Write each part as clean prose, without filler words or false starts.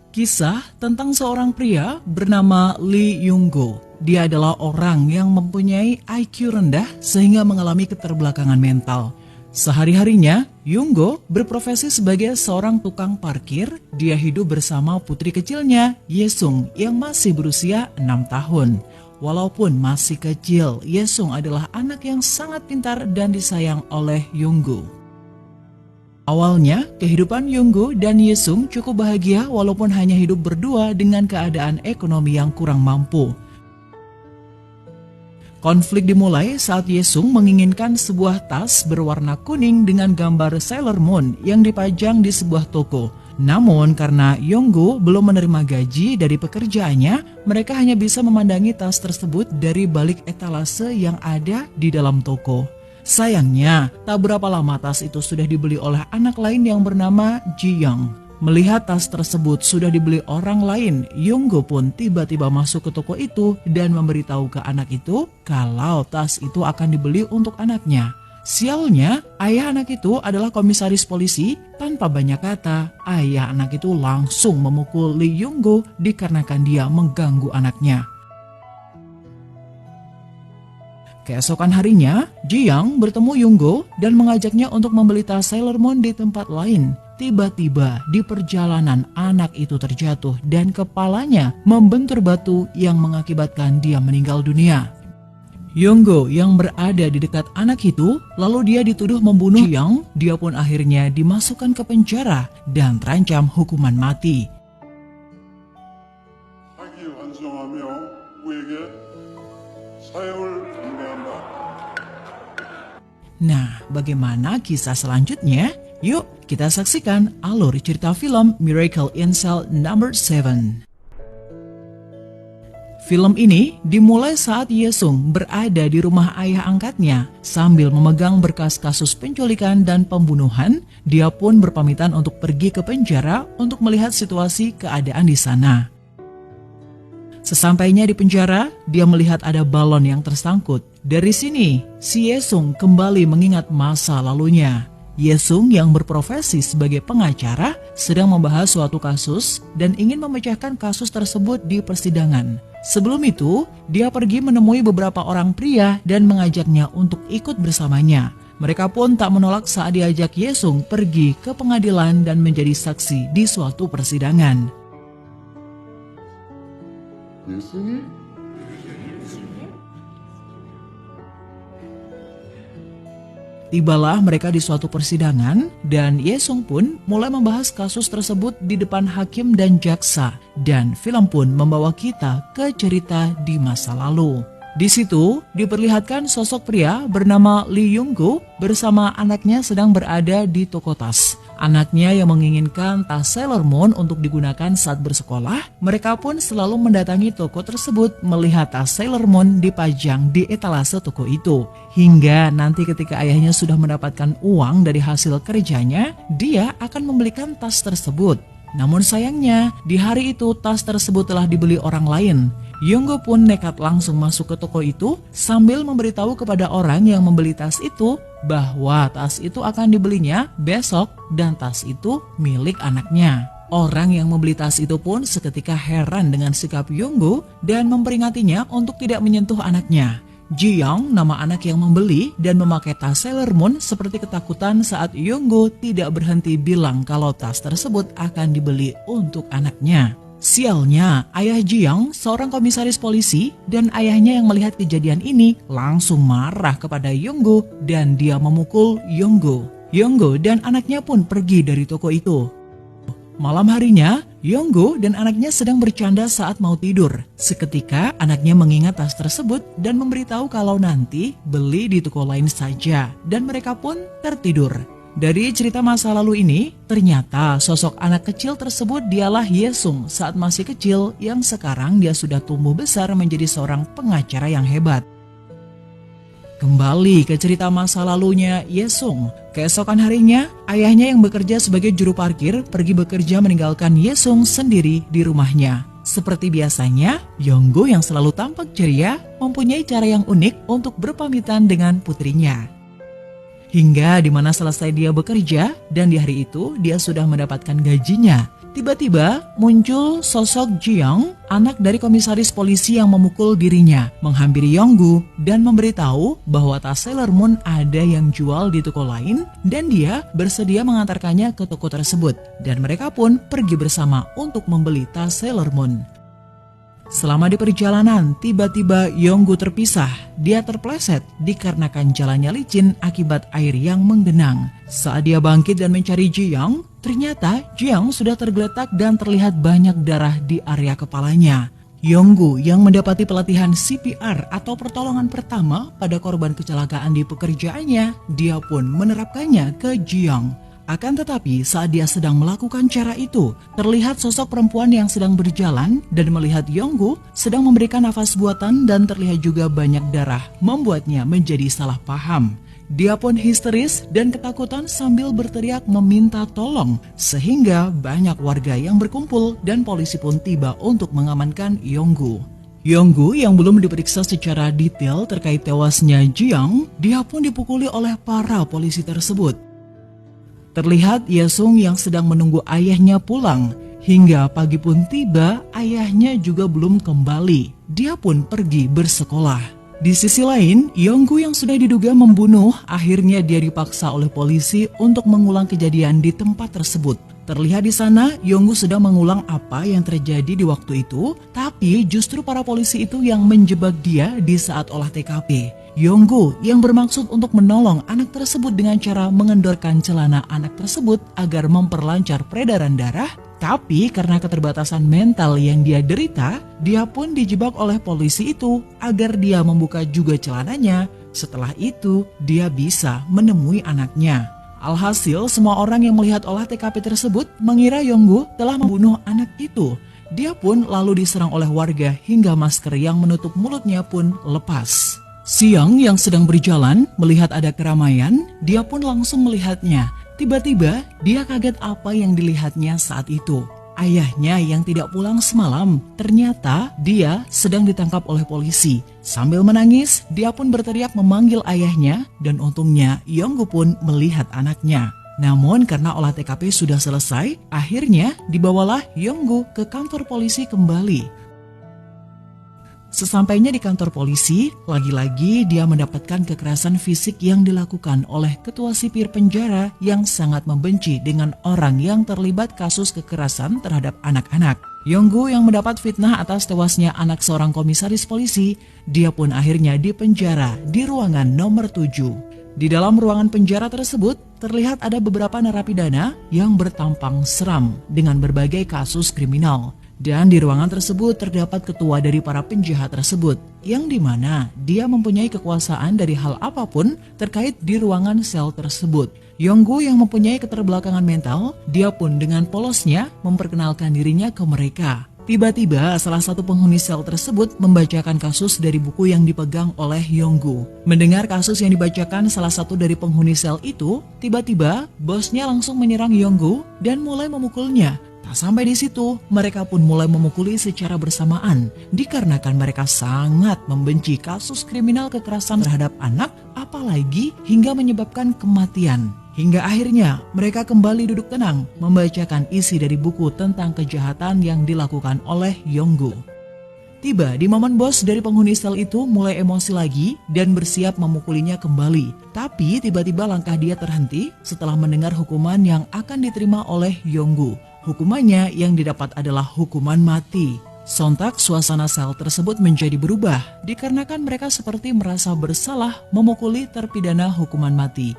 Kisah tentang seorang pria bernama Lee Young-go. Dia adalah orang yang mempunyai IQ rendah sehingga mengalami keterbelakangan mental. Sehari-harinya, Young-go berprofesi sebagai seorang tukang parkir. Dia hidup bersama putri kecilnya, Yesung, yang masih berusia 6 tahun. Walaupun masih kecil, Yesung adalah anak yang sangat pintar dan disayang oleh Young-go. Awalnya, kehidupan Young-go dan Yesung cukup bahagia walaupun hanya hidup berdua dengan keadaan ekonomi yang kurang mampu. Konflik dimulai saat Yesung menginginkan sebuah tas berwarna kuning dengan gambar Sailor Moon yang dipajang di sebuah toko. Namun karena Young-go belum menerima gaji dari pekerjaannya, mereka hanya bisa memandangi tas tersebut dari balik etalase yang ada di dalam toko. Sayangnya, tak berapa lama tas itu sudah dibeli oleh anak lain yang bernama Ji-young. Melihat tas tersebut sudah dibeli orang lain, Young-go pun tiba-tiba masuk ke toko itu dan memberitahu ke anak itu kalau tas itu akan dibeli untuk anaknya. Sialnya, ayah anak itu adalah komisaris polisi. Tanpa banyak kata, ayah anak itu langsung memukul Lee Young-go dikarenakan dia mengganggu anaknya. Keesokan harinya, Ji-young bertemu Young-go dan mengajaknya untuk membeli tas Sailor Moon di tempat lain. Tiba-tiba di perjalanan anak itu terjatuh dan kepalanya membentur batu yang mengakibatkan dia meninggal dunia. Young-go yang berada di dekat anak itu, lalu dia dituduh membunuh Ji-young. Dia pun akhirnya dimasukkan ke penjara dan terancam hukuman mati. Nah, bagaimana kisah selanjutnya? Yuk, kita saksikan alur cerita film Miracle in Cell No. 7. Film ini dimulai saat Yesung berada di rumah ayah angkatnya sambil memegang berkas kasus penculikan dan pembunuhan. Dia pun berpamitan untuk pergi ke penjara untuk melihat situasi keadaan di sana. Sesampainya di penjara, dia melihat ada balon yang tersangkut. Dari sini, si Yesung kembali mengingat masa lalunya. Yesung yang berprofesi sebagai pengacara sedang membahas suatu kasus dan ingin memecahkan kasus tersebut di persidangan. Sebelum itu, dia pergi menemui beberapa orang pria dan mengajaknya untuk ikut bersamanya. Mereka pun tak menolak saat diajak Yesung pergi ke pengadilan dan menjadi saksi di suatu persidangan. Tibalah mereka di suatu persidangan dan Yesung pun mulai membahas kasus tersebut di depan hakim dan jaksa, dan film pun membawa kita ke cerita di masa lalu. Di situ diperlihatkan sosok pria bernama Lee Young-go bersama anaknya sedang berada di toko tas. Anaknya yang menginginkan tas Sailor Moon untuk digunakan saat bersekolah, mereka pun selalu mendatangi toko tersebut melihat tas Sailor Moon dipajang di etalase toko itu. Hingga nanti ketika ayahnya sudah mendapatkan uang dari hasil kerjanya, dia akan membelikan tas tersebut. Namun sayangnya, di hari itu tas tersebut telah dibeli orang lain. Young-go pun nekat langsung masuk ke toko itu sambil memberitahu kepada orang yang membeli tas itu bahwa tas itu akan dibelinya besok dan tas itu milik anaknya. Orang yang membeli tas itu pun seketika heran dengan sikap Young-go dan memperingatinya untuk tidak menyentuh anaknya. Ji-young, nama anak yang membeli dan memakai tas Sailor Moon, seperti ketakutan saat Young-go tidak berhenti bilang kalau tas tersebut akan dibeli untuk anaknya. Sialnya, ayah Ji-young seorang komisaris polisi dan ayahnya yang melihat kejadian ini langsung marah kepada Young-go dan dia memukul Young-go. Young-go dan anaknya pun pergi dari toko itu. Malam harinya, Young-go dan anaknya sedang bercanda saat mau tidur. Seketika anaknya mengingat tas tersebut dan memberitahu kalau nanti beli di toko lain saja dan mereka pun tertidur. Dari cerita masa lalu ini, ternyata sosok anak kecil tersebut dialah Yesung saat masih kecil yang sekarang dia sudah tumbuh besar menjadi seorang pengacara yang hebat. Kembali ke cerita masa lalunya Yesung. Keesokan harinya, ayahnya yang bekerja sebagai juru parkir pergi bekerja meninggalkan Yesung sendiri di rumahnya. Seperti biasanya, Young-go yang selalu tampak ceria mempunyai cara yang unik untuk berpamitan dengan putrinya. Hingga di mana selesai dia bekerja dan di hari itu dia sudah mendapatkan gajinya. Tiba-tiba muncul sosok Jiyoung, anak dari komisaris polisi yang memukul dirinya, menghampiri Yonggu dan memberitahu bahwa tas Sailor Moon ada yang jual di toko lain dan dia bersedia mengantarkannya ke toko tersebut. Dan mereka pun pergi bersama untuk membeli tas Sailor Moon. Selama di perjalanan, tiba-tiba Yonggu terpisah. Dia terpleset dikarenakan jalannya licin akibat air yang menggenang. Saat dia bangkit dan mencari Jiyoung, ternyata Jiyoung sudah tergeletak dan terlihat banyak darah di area kepalanya. Yonggu yang mendapati pelatihan CPR atau pertolongan pertama pada korban kecelakaan di pekerjaannya, dia pun menerapkannya ke Jiyoung. Akan tetapi saat dia sedang melakukan cara itu, terlihat sosok perempuan yang sedang berjalan dan melihat Yonggu sedang memberikan nafas buatan dan terlihat juga banyak darah, membuatnya menjadi salah paham. Dia pun histeris dan ketakutan sambil berteriak meminta tolong, sehingga banyak warga yang berkumpul dan polisi pun tiba untuk mengamankan Yonggu. Yonggu yang belum diperiksa secara detail terkait tewasnya Jiyoung, dia pun dipukuli oleh para polisi tersebut. Terlihat Yesung yang sedang menunggu ayahnya pulang. Hingga pagi pun tiba, ayahnya juga belum kembali. Dia pun pergi bersekolah. Di sisi lain, Yonggu yang sudah diduga membunuh, akhirnya dia dipaksa oleh polisi untuk mengulang kejadian di tempat tersebut. Terlihat di sana, Yonggu sedang mengulang apa yang terjadi di waktu itu, tapi justru para polisi itu yang menjebak dia di saat olah TKP. Yonggu yang bermaksud untuk menolong anak tersebut dengan cara mengendorkan celana anak tersebut agar memperlancar peredaran darah, tapi karena keterbatasan mental yang dia derita, dia pun dijebak oleh polisi itu agar dia membuka juga celananya. Setelah itu, dia bisa menemui anaknya. Alhasil, semua orang yang melihat olah TKP tersebut mengira Yonggu telah membunuh anak itu. Dia pun lalu diserang oleh warga hingga masker yang menutup mulutnya pun lepas. Siang yang sedang berjalan melihat ada keramaian, dia pun langsung melihatnya. Tiba-tiba dia kaget apa yang dilihatnya saat itu. Ayahnya yang tidak pulang semalam, ternyata dia sedang ditangkap oleh polisi. Sambil menangis, dia pun berteriak memanggil ayahnya dan untungnya Yonggu pun melihat anaknya. Namun karena olah TKP sudah selesai, akhirnya dibawalah Yonggu ke kantor polisi kembali. Sesampainya di kantor polisi, lagi-lagi dia mendapatkan kekerasan fisik yang dilakukan oleh ketua sipir penjara yang sangat membenci dengan orang yang terlibat kasus kekerasan terhadap anak-anak. Yonggu yang mendapat fitnah atas tewasnya anak seorang komisaris polisi, dia pun akhirnya dipenjara di ruangan nomor 7. Di dalam ruangan penjara tersebut, terlihat ada beberapa narapidana yang bertampang seram dengan berbagai kasus kriminal. Dan di ruangan tersebut terdapat ketua dari para penjahat tersebut, yang dimana dia mempunyai kekuasaan dari hal apapun terkait di ruangan sel tersebut. Yonggu yang mempunyai keterbelakangan mental, dia pun dengan polosnya memperkenalkan dirinya ke mereka. Tiba-tiba salah satu penghuni sel tersebut membacakan kasus dari buku yang dipegang oleh Yonggu. Mendengar kasus yang dibacakan salah satu dari penghuni sel itu, tiba-tiba bosnya langsung menyerang Yonggu dan mulai memukulnya. Tak sampai di situ, mereka pun mulai memukuli secara bersamaan dikarenakan mereka sangat membenci kasus kriminal kekerasan terhadap anak, apalagi hingga menyebabkan kematian. Hingga akhirnya mereka kembali duduk tenang membacakan isi dari buku tentang kejahatan yang dilakukan oleh Yonggu. Tiba di momen bos dari penghuni sel itu mulai emosi lagi dan bersiap memukulinya kembali. Tapi tiba-tiba langkah dia terhenti setelah mendengar hukuman yang akan diterima oleh Yonggu. Hukumannya yang didapat adalah hukuman mati. Sontak suasana sel tersebut menjadi berubah dikarenakan mereka seperti merasa bersalah memukuli terpidana hukuman mati.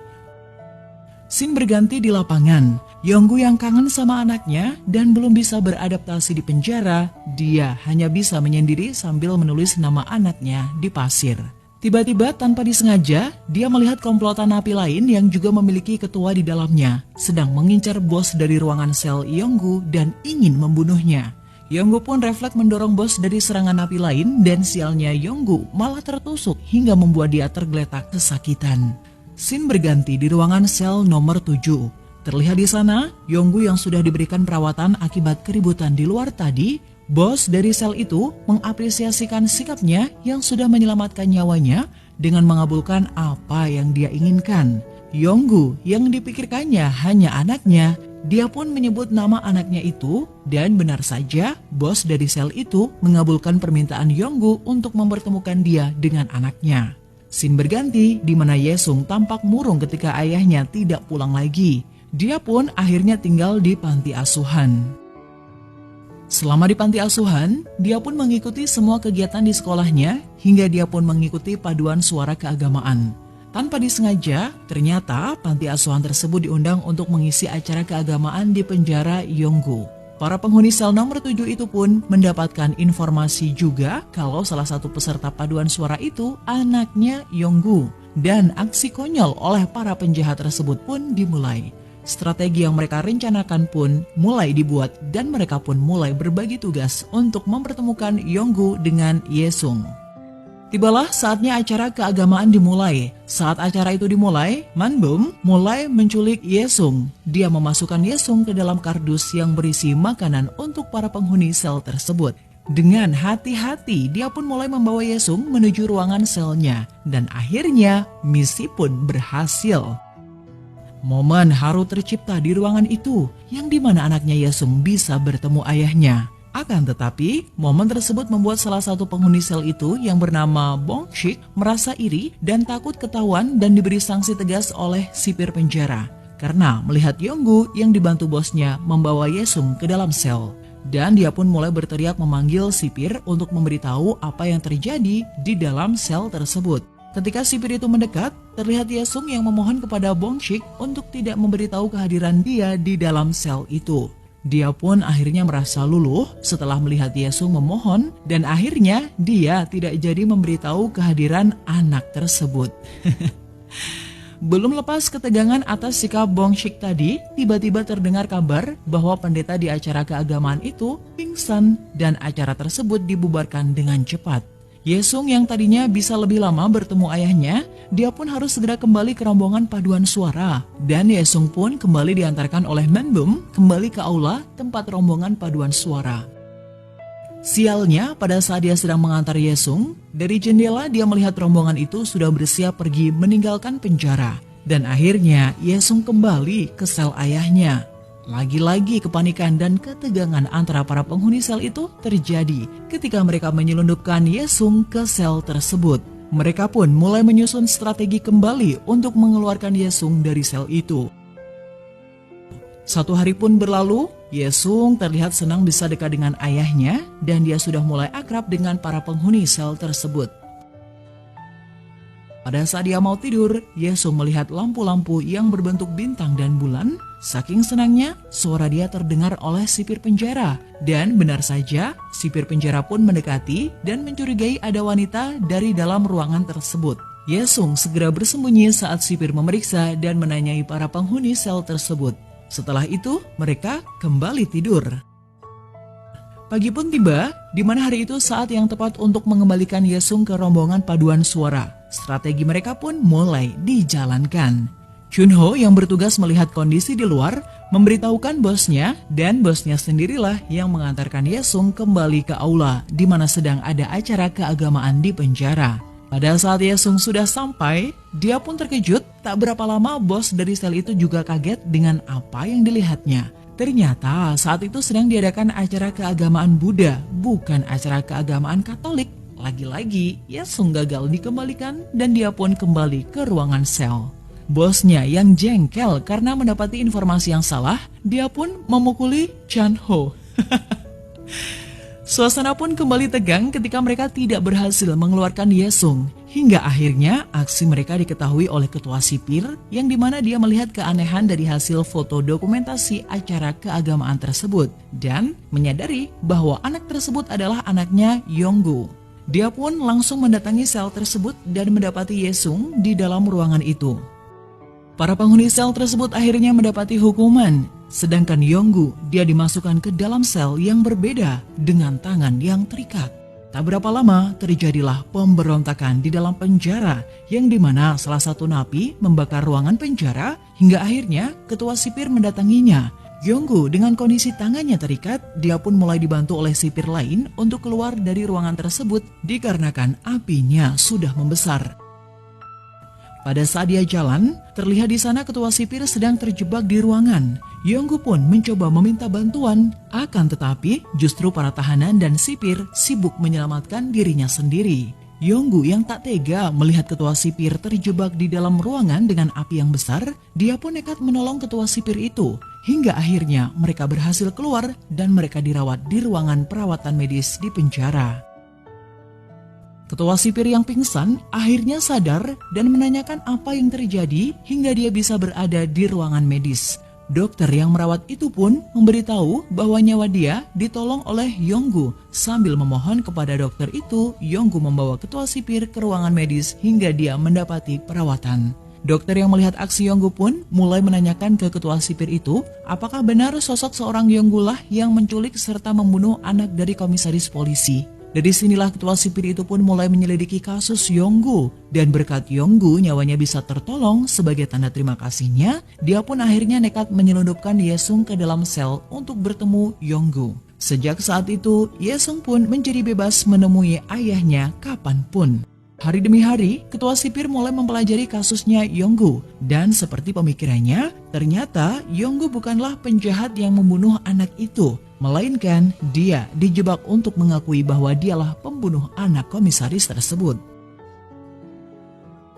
Scene berganti di lapangan. Yonggu yang kangen sama anaknya dan belum bisa beradaptasi di penjara, dia hanya bisa menyendiri sambil menulis nama anaknya di pasir. Tiba-tiba tanpa disengaja, dia melihat komplotan napi lain yang juga memiliki ketua di dalamnya, sedang mengincar bos dari ruangan sel Yonggu dan ingin membunuhnya. Yonggu pun refleks mendorong bos dari serangan napi lain dan sialnya Yonggu malah tertusuk hingga membuat dia tergeletak kesakitan. Scene berganti di ruangan sel nomor 7. Terlihat di sana, Yonggu yang sudah diberikan perawatan akibat keributan di luar tadi, bos dari sel itu mengapresiasikan sikapnya yang sudah menyelamatkan nyawanya dengan mengabulkan apa yang dia inginkan. Yonggu yang dipikirkannya hanya anaknya, dia pun menyebut nama anaknya itu, dan benar saja bos dari sel itu mengabulkan permintaan Yonggu untuk mempertemukan dia dengan anaknya. Scene berganti di mana Yesung tampak murung ketika ayahnya tidak pulang lagi. Dia pun akhirnya tinggal di panti asuhan. Selama di panti asuhan, dia pun mengikuti semua kegiatan di sekolahnya hingga dia pun mengikuti paduan suara keagamaan. Tanpa disengaja, ternyata panti asuhan tersebut diundang untuk mengisi acara keagamaan di penjara Yonggu. Para penghuni sel nomor 7 itu pun mendapatkan informasi juga kalau salah satu peserta paduan suara itu anaknya Yonggu. Dan aksi konyol oleh para penjahat tersebut pun dimulai. Strategi yang mereka rencanakan pun mulai dibuat dan mereka pun mulai berbagi tugas untuk mempertemukan Yonggu dengan Yesung. Tibalah saatnya acara keagamaan dimulai. Saat acara itu dimulai, Manbum mulai menculik Yesung. Dia memasukkan Yesung ke dalam kardus yang berisi makanan untuk para penghuni sel tersebut. Dengan hati-hati, dia pun mulai membawa Yesung menuju ruangan selnya. Dan akhirnya, misi pun berhasil. Momen haru tercipta di ruangan itu, yang dimana anaknya Yesung bisa bertemu ayahnya. Akan tetapi, momen tersebut membuat salah satu penghuni sel itu yang bernama Bong Shik merasa iri dan takut ketahuan dan diberi sanksi tegas oleh sipir penjara. Karena melihat Yonggu yang dibantu bosnya membawa Yesung ke dalam sel. Dan dia pun mulai berteriak memanggil sipir untuk memberitahu apa yang terjadi di dalam sel tersebut. Ketika sipir itu mendekat, terlihat Yesung yang memohon kepada Bong Shik untuk tidak memberitahu kehadiran dia di dalam sel itu. Dia pun akhirnya merasa luluh setelah melihat Yesung memohon dan akhirnya dia tidak jadi memberitahu kehadiran anak tersebut. Belum lepas ketegangan atas sikap Bong Shik tadi, tiba-tiba terdengar kabar bahwa pendeta di acara keagamaan itu pingsan dan acara tersebut dibubarkan dengan cepat. Yesung yang tadinya bisa lebih lama bertemu ayahnya, dia pun harus segera kembali ke rombongan paduan suara. Dan Yesung pun kembali diantarkan oleh Manbum kembali ke aula tempat rombongan paduan suara. Sialnya, pada saat dia sedang mengantar Yesung, dari jendela dia melihat rombongan itu sudah bersiap pergi meninggalkan penjara. Dan akhirnya Yesung kembali ke sel ayahnya. Lagi-lagi kepanikan dan ketegangan antara para penghuni sel itu terjadi ketika mereka menyelundupkan Yesung ke sel tersebut. Mereka pun mulai menyusun strategi kembali untuk mengeluarkan Yesung dari sel itu. Satu hari pun berlalu, Yesung terlihat senang bisa dekat dengan ayahnya dan dia sudah mulai akrab dengan para penghuni sel tersebut. Pada saat dia mau tidur, Yesung melihat lampu-lampu yang berbentuk bintang dan bulan. Saking senangnya, suara dia terdengar oleh sipir penjara. Dan benar saja, sipir penjara pun mendekati dan mencurigai ada wanita dari dalam ruangan tersebut. Yesung segera bersembunyi saat sipir memeriksa dan menanyai para penghuni sel tersebut. Setelah itu, mereka kembali tidur. Pagi pun tiba, di mana hari itu saat yang tepat untuk mengembalikan Yesung ke rombongan paduan suara. Strategi mereka pun mulai dijalankan. Chunho yang bertugas melihat kondisi di luar memberitahukan bosnya dan bosnya sendirilah yang mengantarkan Yesung kembali ke aula di mana sedang ada acara keagamaan di penjara. Pada saat Yesung sudah sampai, dia pun terkejut. Tak berapa lama bos dari sel itu juga kaget dengan apa yang dilihatnya. Ternyata saat itu sedang diadakan acara keagamaan Buddha, bukan acara keagamaan Katolik. Lagi-lagi Yesung gagal dikembalikan dan dia pun kembali ke ruangan sel. Bosnya yang jengkel karena mendapati informasi yang salah, dia pun memukuli Chanho. Suasana pun kembali tegang ketika mereka tidak berhasil mengeluarkan Yesung. Hingga akhirnya aksi mereka diketahui oleh ketua sipir yang dimana dia melihat keanehan dari hasil foto dokumentasi acara keagamaan tersebut. Dan menyadari bahwa anak tersebut adalah anaknya Yonggu. Dia pun langsung mendatangi sel tersebut dan mendapati Yesung di dalam ruangan itu. Para penghuni sel tersebut akhirnya mendapati hukuman, sedangkan Yonggu dia dimasukkan ke dalam sel yang berbeda dengan tangan yang terikat. Tak berapa lama terjadilah pemberontakan di dalam penjara yang dimana salah satu napi membakar ruangan penjara hingga akhirnya ketua sipir mendatanginya. Yonggu dengan kondisi tangannya terikat, dia pun mulai dibantu oleh sipir lain untuk keluar dari ruangan tersebut dikarenakan apinya sudah membesar. Pada saat dia jalan, terlihat di sana ketua sipir sedang terjebak di ruangan. Yonggu pun mencoba meminta bantuan, akan tetapi justru para tahanan dan sipir sibuk menyelamatkan dirinya sendiri. Yonggu yang tak tega melihat ketua sipir terjebak di dalam ruangan dengan api yang besar, dia pun nekat menolong ketua sipir itu. Hingga akhirnya mereka berhasil keluar dan mereka dirawat di ruangan perawatan medis di penjara. Ketua sipir yang pingsan akhirnya sadar dan menanyakan apa yang terjadi hingga dia bisa berada di ruangan medis. Dokter yang merawat itu pun memberitahu bahwa nyawa dia ditolong oleh Yonggu. Sambil memohon kepada dokter itu, Yonggu membawa ketua sipir ke ruangan medis hingga dia mendapati perawatan. Dokter yang melihat aksi Yonggu pun mulai menanyakan ke ketua sipir itu, apakah benar sosok seorang Yonggu lah yang menculik serta membunuh anak dari komisaris polisi. Dari sinilah ketua sipir itu pun mulai menyelidiki kasus Yonggu. Dan berkat Yonggu nyawanya bisa tertolong sebagai tanda terima kasihnya, dia pun akhirnya nekat menyelundupkan Yesung ke dalam sel untuk bertemu Yonggu. Sejak saat itu, Yesung pun menjadi bebas menemui ayahnya kapanpun. Hari demi hari, ketua sipir mulai mempelajari kasusnya Yonggu. Dan seperti pemikirannya, ternyata Yonggu bukanlah penjahat yang membunuh anak itu, melainkan dia dijebak untuk mengakui bahwa dialah pembunuh anak komisaris tersebut.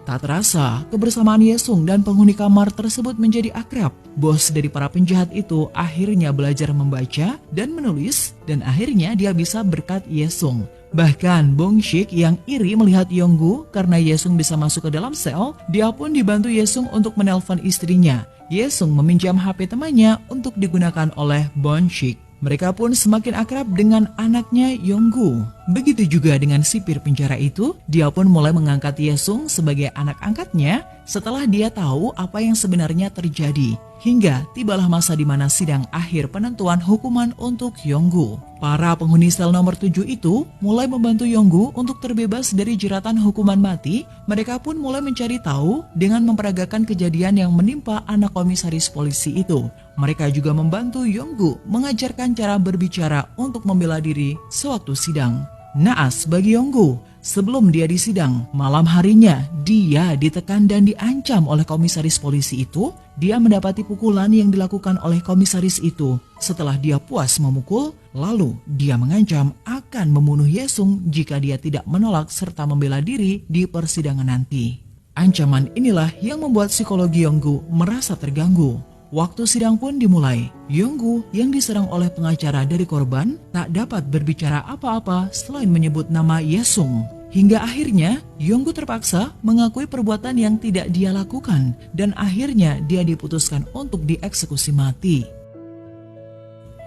Tak terasa, kebersamaan Yesung dan penghuni kamar tersebut menjadi akrab. Bos dari para penjahat itu akhirnya belajar membaca dan menulis, dan akhirnya dia bisa berkat Yesung. Bahkan Bong Shik yang iri melihat Yonggu karena Yesung bisa masuk ke dalam sel, dia pun dibantu Yesung untuk menelpon istrinya. Yesung meminjam HP temannya untuk digunakan oleh Bong Shik. Mereka pun semakin akrab dengan anaknya Yonggu. Begitu juga dengan sipir penjara itu, dia pun mulai mengangkat Yesung sebagai anak angkatnya setelah dia tahu apa yang sebenarnya terjadi. Hingga tibalah masa di mana sidang akhir penentuan hukuman untuk Yonggu. Para penghuni sel nomor 7 itu mulai membantu Yonggu untuk terbebas dari jeratan hukuman mati. Mereka pun mulai mencari tahu dengan memperagakan kejadian yang menimpa anak komisaris polisi itu. Mereka juga membantu Yonggu mengajarkan cara berbicara untuk membela diri sewaktu sidang. Naas bagi Yonggu, sebelum dia disidang, malam harinya dia ditekan dan diancam oleh komisaris polisi itu. Dia mendapati pukulan yang dilakukan oleh komisaris itu. Setelah dia puas memukul, lalu dia mengancam akan membunuh Yesung jika dia tidak menolak serta membela diri di persidangan nanti. Ancaman inilah yang membuat psikologi Yonggu merasa terganggu. Waktu sidang pun dimulai. Yonggu yang diserang oleh pengacara dari korban tak dapat berbicara apa-apa selain menyebut nama Yesung. Hingga akhirnya Yonggu terpaksa mengakui perbuatan yang tidak dia lakukan dan akhirnya dia diputuskan untuk dieksekusi mati.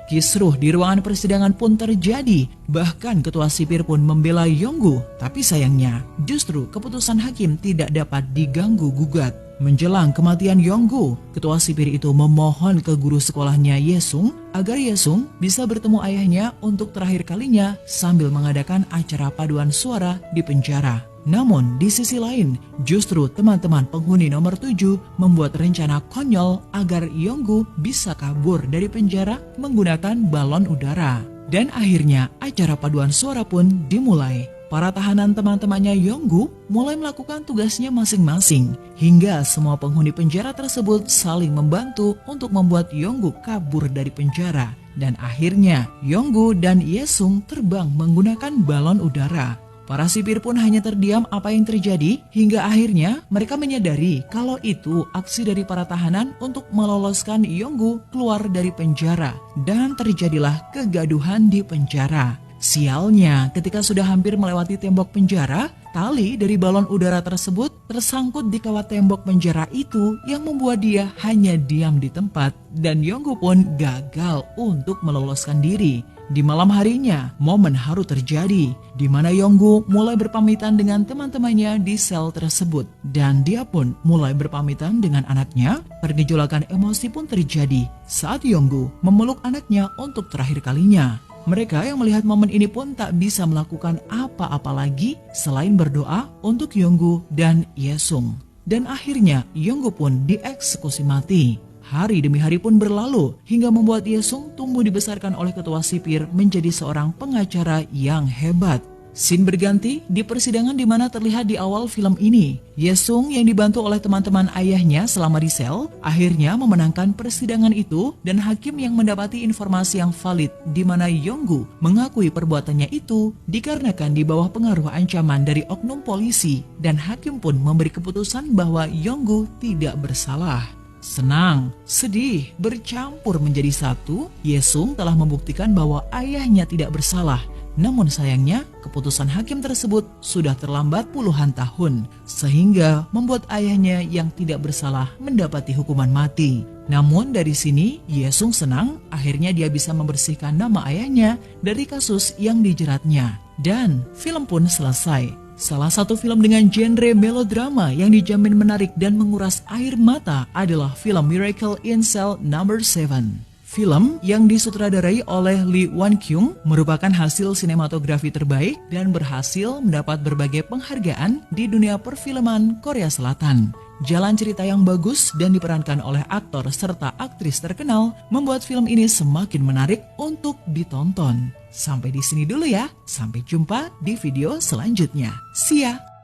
Kisruh di ruangan persidangan pun terjadi. Bahkan ketua sipir pun membela Yonggu. Tapi sayangnya justru keputusan hakim tidak dapat diganggu-gugat. Menjelang kematian Yonggu, ketua sipir itu memohon ke guru sekolahnya Yesung agar Yesung bisa bertemu ayahnya untuk terakhir kalinya sambil mengadakan acara paduan suara di penjara. Namun di sisi lain, justru teman-teman penghuni nomor 7 membuat rencana konyol agar Yonggu bisa kabur dari penjara menggunakan balon udara. Dan akhirnya acara paduan suara pun dimulai. Para tahanan teman-temannya Yonggu mulai melakukan tugasnya masing-masing hingga semua penghuni penjara tersebut saling membantu untuk membuat Yonggu kabur dari penjara. Dan akhirnya Yonggu dan Yesung terbang menggunakan balon udara. Para sipir pun hanya terdiam apa yang terjadi hingga akhirnya mereka menyadari kalau itu aksi dari para tahanan untuk meloloskan Yonggu keluar dari penjara. Dan terjadilah kegaduhan di penjara. Sialnya, ketika sudah hampir melewati tembok penjara, tali dari balon udara tersebut tersangkut di kawat tembok penjara itu yang membuat dia hanya diam di tempat. Dan Yonggu pun gagal untuk meloloskan diri. Di malam harinya, momen haru terjadi, di mana Yonggu mulai berpamitan dengan teman-temannya di sel tersebut. Dan dia pun mulai berpamitan dengan anaknya. Pergejolakan emosi pun terjadi saat Yonggu memeluk anaknya untuk terakhir kalinya. Mereka yang melihat momen ini pun tak bisa melakukan apa-apa lagi selain berdoa untuk Yonggu dan Yesung. Dan akhirnya Yonggu pun dieksekusi mati. Hari demi hari pun berlalu hingga membuat Yesung tumbuh dibesarkan oleh ketua sipir menjadi seorang pengacara yang hebat. Scene berganti di persidangan di mana terlihat di awal film ini, Yesung yang dibantu oleh teman-teman ayahnya selama di sel, akhirnya memenangkan persidangan itu dan hakim yang mendapati informasi yang valid di mana Yonggu mengakui perbuatannya itu dikarenakan di bawah pengaruh ancaman dari oknum polisi dan hakim pun memberi keputusan bahwa Yonggu tidak bersalah. Senang, sedih, bercampur menjadi satu, Yesung telah membuktikan bahwa ayahnya tidak bersalah. Namun sayangnya, keputusan hakim tersebut sudah terlambat puluhan tahun, sehingga membuat ayahnya yang tidak bersalah mendapati hukuman mati. Namun dari sini, Yesung senang akhirnya dia bisa membersihkan nama ayahnya dari kasus yang dijeratnya. Dan film pun selesai. Salah satu film dengan genre melodrama yang dijamin menarik dan menguras air mata adalah film Miracle in Cell No. 7. Film yang disutradarai oleh Lee Wan-kyung merupakan hasil sinematografi terbaik dan berhasil mendapat berbagai penghargaan di dunia perfilman Korea Selatan. Jalan cerita yang bagus dan diperankan oleh aktor serta aktris terkenal membuat film ini semakin menarik untuk ditonton. Sampai di sini dulu ya, sampai jumpa di video selanjutnya. See ya!